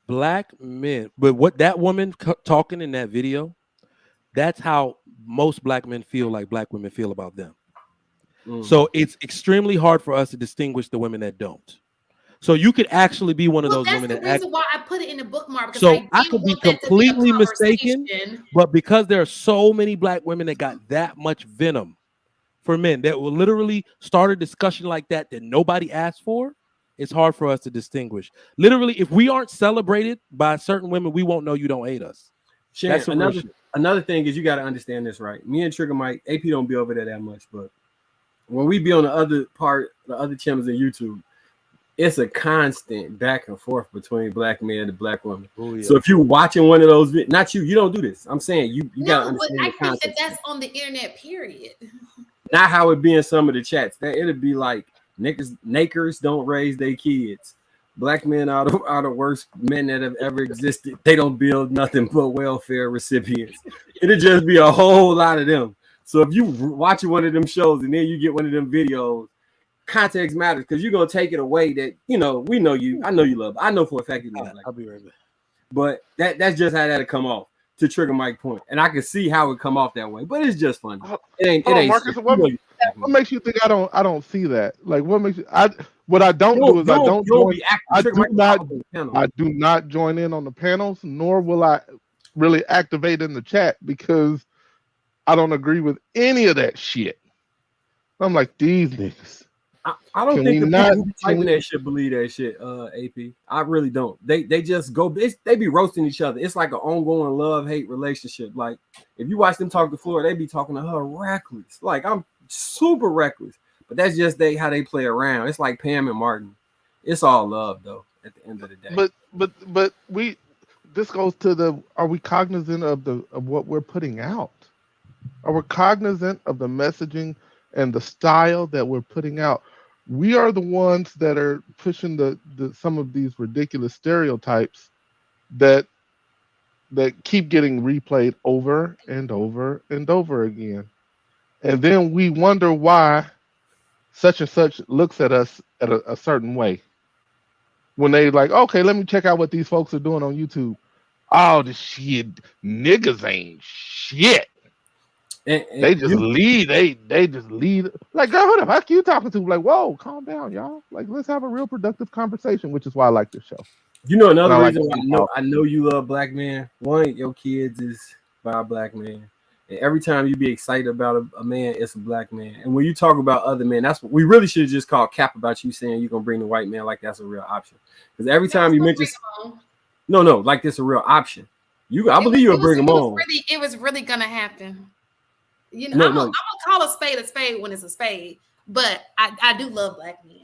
Black men, but what that woman talking in that video, that's how most black men feel like black women feel about them. So it's extremely hard for us to distinguish the women that don't. So you could actually be one of Well, those that's women the that act. reason why I put it in the bookmark, because I So I didn't could be want that to be a completely mistaken, conversation. but because there are so many black women that got that much venom for men that will literally start a discussion like that nobody asked for, it's hard for us to distinguish. Literally, if we aren't celebrated by certain women, we won't know you don't hate us. Shan, That's some real shit. another thing is you got to understand this, right? Me and Trigger Mike, AP don't be over there that much, but when we be on the other channels in YouTube, it's a constant back and forth between black men and black women. Oh, yeah. So if you're watching one of those, not you don't do this. I'm saying you got to understand the but I think context. that's on the internet, period. Not how it be in some of the chats. That it'd be like nakers don't raise their kids. Black men are the worst men that have ever existed. They don't build nothing but welfare recipients. It'll just be a whole lot of them. So if you watching one of them shows and then you get one of them videos, context matters, because you're gonna take it away that we know you. I know you love. I know for a fact you love. I'll be right back. But that's just how that'll come off, to Trigger Mike point, and I can see how it come off that way. But it's just funny. It ain't. Marcus, what makes you think I don't see that? Like, what makes what I don't do is I do not join in on the panels, nor will I really activate in the chat, because I don't agree with any of that shit. I'm like, these niggas. I don't think the people who typing that shit believe that shit, AP. I really don't. They just go. They be roasting each other. It's like an ongoing love-hate relationship. Like, if you watch them talk to Flora, they be talking to her reckless. Like, I'm super reckless. But that's just how they play around. It's like Pam and Martin. It's all love, though, at the end of the day. But this goes to are we cognizant of what we're putting out? Are we cognizant of the messaging and the style that we're putting out? We are the ones that are pushing the some of these ridiculous stereotypes that keep getting replayed over and over and over again. And then we wonder why such and such looks at us at a certain way. When they like, okay, let me check out what these folks are doing on YouTube. Oh, the shit, niggas ain't shit. And they just lead. They just lead. Like, girl, who the fuck you talking to? Like, whoa, calm down, y'all. Like, let's have a real productive conversation, which is why I like this show. You know, another reason why I know you love black men. One, your kids is by a black man. And every time you be excited about a man, it's a black man. And when you talk about other men, that's what we really should have just called cap about you saying you're gonna bring the white man like that's a real option. Because every time you mention no, like this a real option. I believe you'll bring them on. It was really gonna happen. You know, I'm gonna call a spade when it's a spade, but I do love black men.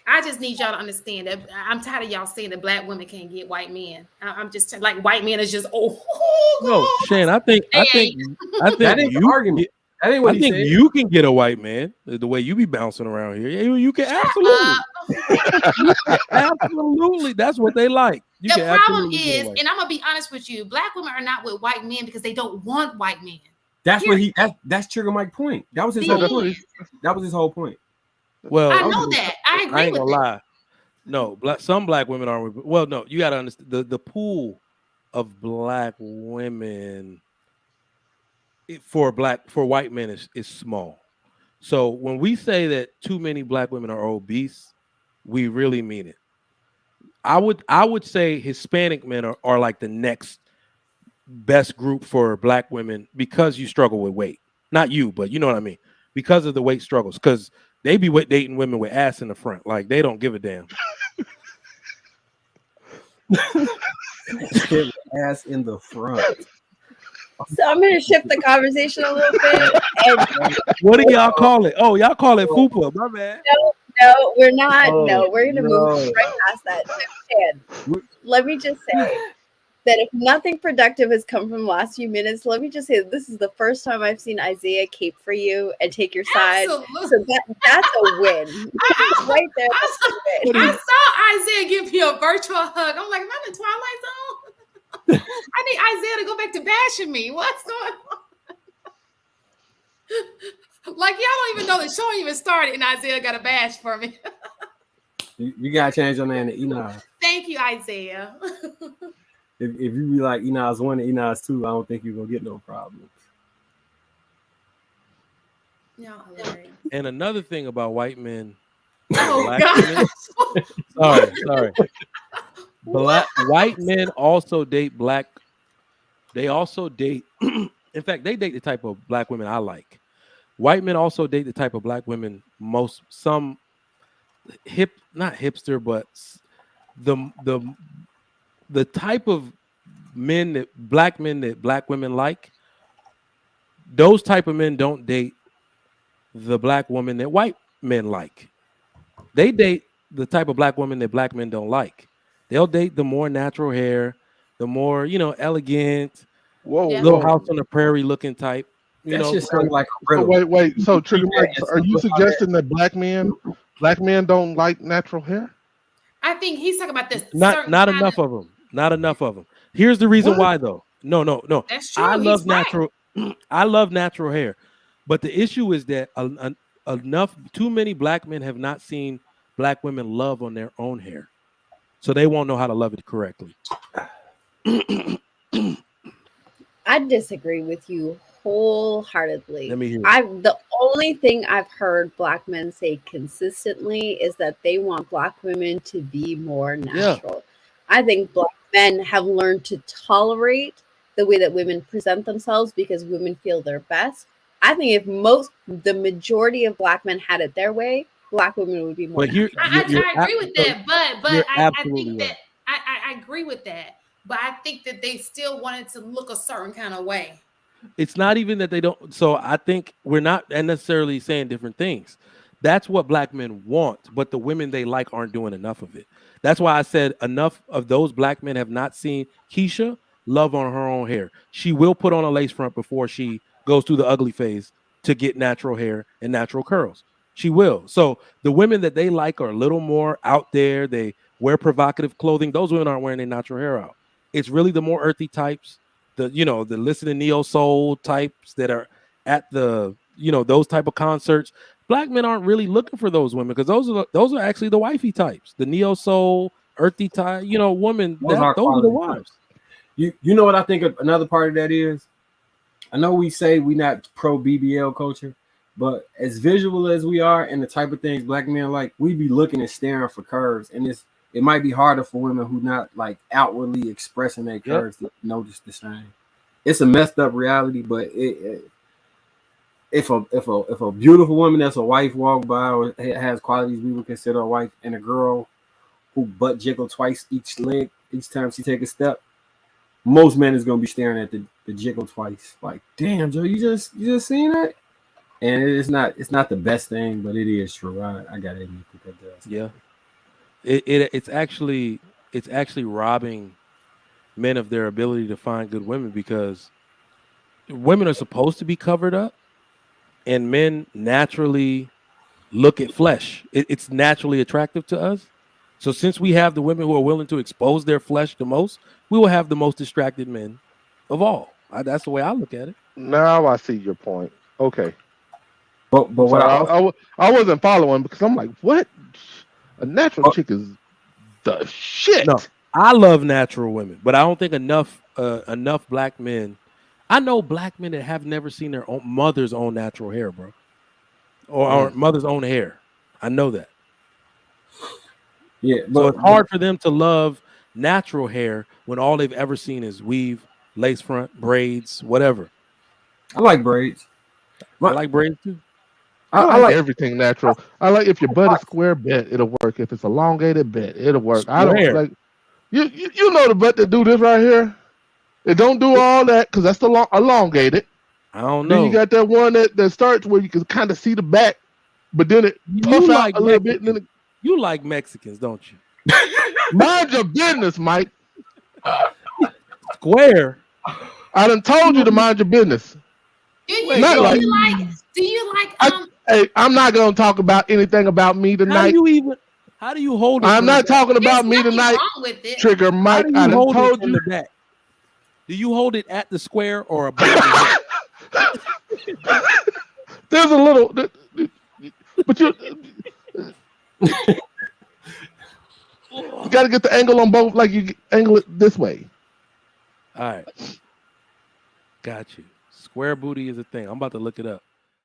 I just need y'all to understand that I'm tired of y'all saying that black women can't get white men. I'm just like, white men is just no, Shane. I think that ain't the argument. That ain't what he said. You can get a white man the way you be bouncing around here. You can absolutely, absolutely. That's what they like. The problem is, and I'm gonna be honest with you, black women are not with white men because they don't want white men. That's what that's Trigger Mike's point. That was his whole point. That was his whole point. Well, I know that. I agree. I ain't gonna lie. No, some black women aren't. Well, no, you gotta understand the pool of black women for white men is small. So when we say that too many black women are obese, we really mean it. I would say Hispanic men are like the next best group for black women because you struggle with weight. Not you, but you know what I mean. Because of the weight struggles, because they be dating women with ass in the front, like they don't give a damn. Ass in the front. So I'm going to shift the conversation a little bit. And what do y'all call it? Oh, y'all call it fupa. My bad. No, we're not. We're going to move right past that. So, let me just say that if nothing productive has come from the last few minutes, let me just say this is the first time I've seen Isaiah cape for you and take your side. Absolutely. So that's a win. Right there. I saw Isaiah give you a virtual hug. I'm like, am I in the Twilight Zone? I need Isaiah to go back to bashing me. What's going on? Like, y'all don't even know the show even started and Isaiah got a bash for me. You gotta change your name to Enoch. Thank Thank you, Isaiah. If you be like Enos 1 and Enos 2, I don't think you're gonna get no problems. Y'all hilarious. And another thing about white men, Oh black God. women, sorry. White men also date black. They also date. In fact, they date the type of black women I like. White men also date the type of black women some not hipster, but the type of black men that black women like. Those type of men don't date the black woman that white men like. They date the type of black woman that black men don't like. They'll date the more natural hair, the more, elegant, little house on the prairie looking type. That just sounds like a riddle. Wait. So, Trigger Mike, are you suggesting that black men don't like natural hair? I think he's talking about this. Not enough of them. Not enough of them. Here's the reason why, though. No. That's true. I love natural. Right. I love natural hair, but the issue is that too many black men have not seen black women love on their own hair, so they won't know how to love it correctly. I disagree with you wholeheartedly. Let me hear. The only thing I've heard black men say consistently is that they want black women to be more natural. Yeah. I think black men have learned to tolerate the way that women present themselves because women feel their best. I think if the majority of black men had it their way, black women would be more. But I agree with that. But I think that I agree with that. But I think that they still wanted to look a certain kind of way. It's not even that they don't. So I think we're not necessarily saying different things. That's what black men want, but the women they like aren't doing enough of it. That's why I said enough of those black men have not seen Keisha love on her own hair. She will put on a lace front before she goes through the ugly phase to get natural hair and natural curls. She will. So the women that they like are a little more out there. They wear provocative clothing. Those women aren't wearing their natural hair out. It's really the more earthy types, the listening neo soul types that are at the, those type of concerts. Black men aren't really looking for those women because those are actually the wifey types, the neo soul, earthy type, women. Those are the wives. You know what I think another part of that is? I know we say we're not pro BBL culture, but as visual as we are and the type of things black men like, we be looking and staring for curves, and it might be harder for women who not like outwardly expressing their curves to notice the same. It's a messed up reality, but if a beautiful woman that's a wife walk by or has qualities we would consider a wife, and a girl who butt jiggle twice each leg each time she take a step, most men is gonna be staring at the jiggle twice, like, damn, Joe, you just seen that? And it's not the best thing, but it is true. I gotta admit that does. Yeah, it's actually robbing men of their ability to find good women, because women are supposed to be covered up, and men naturally look at flesh. It's naturally attractive to us. So since we have the women who are willing to expose their flesh the most, we will have the most distracted men of all. That's the way I look at it. Now I see your point. Okay. But what I wasn't following, because I'm like, what? A natural chick is the shit. No, I love natural women, but I don't think enough black men. I know black men that have never seen their own mother's own natural hair, bro, or mother's own hair. I know that. Yeah, so it's hard for them to love natural hair when all they've ever seen is weave, lace front, braids, whatever. I like braids. I like braids too. I like everything natural. I like, if your butt is square, bet it'll work. If it's elongated, bet it'll work. Square. I don't like you know the butt that do this right here. It don't do all that because that's the elongated. I don't know. Then you got that one that starts where you can kind of see the back, but then it puffs out a little bit. And then you like Mexicans, don't you? Mind your business, Mike. Square. I done told you to mind your business. Do you like? Hey, I'm not gonna talk about anything about me tonight. How do you hold it? I'm not talking about me tonight. Trigger Mike. I done told you. The back? Do you hold it at the square or above? There's a little, but you. You got to get the angle on both, like you angle it this way. All right. Got you. Square booty is a thing. I'm about to look it up.